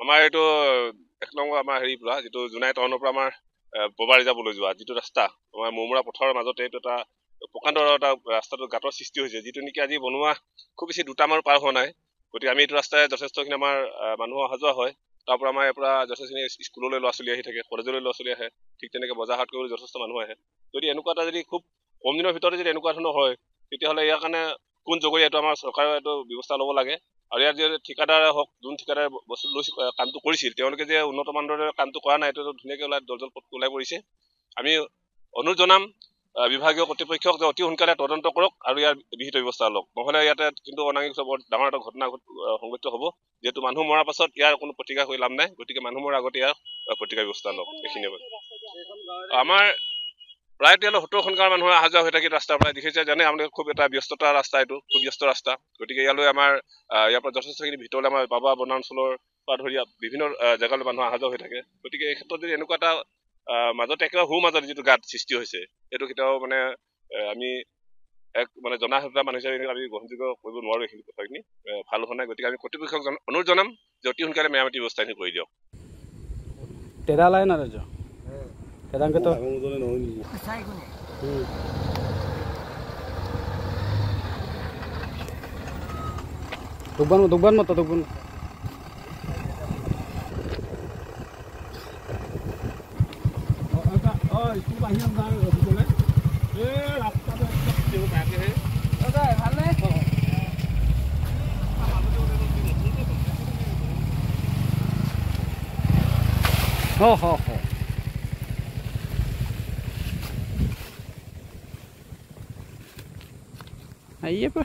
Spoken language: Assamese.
আমাৰ এইটো এক নম্বৰ আমাৰ হেৰি পৰা যিটো জোনাই টাউনৰ পৰা আমাৰ ববাৰী যাবলৈ যোৱা যিটো ৰাস্তা আমাৰ মৌমৰা পথাৰৰ মাজতে এইটো এটা প্ৰকাণ্ড এটা ৰাস্তাটো গাঁতৰ সৃষ্টি হৈছে, যিটো নেকি আজি বনোৱা খুব বেছি দুটামান পাৰ হোৱা নাই। গতিকে আমি এইটো ৰাস্তাই যথেষ্টখিনি আমাৰ মানুহ অহা যোৱা হয়। তাৰ পৰা আমাৰ ইয়াৰ পৰা যথেষ্টখিনি স্কুললৈ ল'ৰা ছোৱালী আহি থাকে, কলেজলৈ ল'ৰা ছোৱালী আহে, ঠিক তেনেকৈ বজাৰ হাট কৰিবলৈ যথেষ্ট মানুহ আহে। যদি এনেকুৱা এটা যদি খুব কম দিনৰ ভিতৰতে যদি এনেকুৱা ধৰণৰ হয়, তেতিয়াহ'লে ইয়াৰ কাৰণে কোন জগৰীয়া এইটো আমাৰ চৰকাৰে এইটো ব্যৱস্থা ল'ব লাগে। আৰু ইয়াৰ যে ঠিকাদাৰে হওক, যোন ঠিকাদাৰে বস্তু লৈছিল কামটো কৰিছিল, তেওঁলোকে যে উন্নত মানদণ্ডৰ কামটো কৰা নাই, এইটো ধুনীয়াকৈ দৰ্জন ওলাই পৰিছে। আমি অনুৰোধ জনাম বিভাগীয় কৰ্তৃপক্ষক যে অতি সোনকালে তদন্ত কৰক আৰু ইয়াৰ বিহিত ব্যৱস্থা লওক, নহ'লে ইয়াতে কিন্তু অনাগত বৰ ডাঙৰ এটা ঘটনা সংঘটিত হ'ব। যিহেতু মানুহ মৰাৰ পাছত ইয়াৰ কোনো প্ৰতিকাৰ কৰি লাভ নাই, গতিকে মানুহ মৰাৰ আগতে ইয়াৰ প্ৰতিকাৰ ব্যৱস্থা লওক। এইখিনিয়ে আমাৰ প্ৰায় 70খন গাঁৱৰ মানুহে অহা যোৱা হৈ থাকে ৰাস্তাৰ পৰা। দেখিছে জানে আপোনালোকে খুব এটা ব্যস্ততা ৰাস্তা, এইটো খুব ব্যস্ত ৰাস্তা। গতিকে ইয়ালৈ আমাৰ ইয়াৰ পৰা যথেষ্টখিনি ভিতৰলৈ আমাৰ বাবা বনাঞ্চলৰ পৰা ধৰি বিভিন্ন জেগালৈ মানুহ অহা যোৱা হৈ থাকে। গতিকে এই ক্ষেত্ৰত যদি এনেকুৱা এটা মাজতে একেবাৰে মাজত যিটো গাঁত সৃষ্টি হৈছে, সেইটো কেতিয়াও মানে আমি এক মানে জনাশীলতা মানুহ হিচাপে আমি গ্ৰহণযোগ্য কৰিব নোৱাৰোঁ। এইখিনি কথাখিনি ভাল হোৱা নাই। গতিকে আমি কৰ্তৃপক্ষক অনুৰোধ জনাম যে অতি সোনকালে মেৰামতি ব্যৱস্থাখিনি কৰি দিয়ক। Dugban mo to, dugban. Itu bahian kan boleh. Rasta tu dia pakai he. Okay, ভালে। Ho. Aí, pá.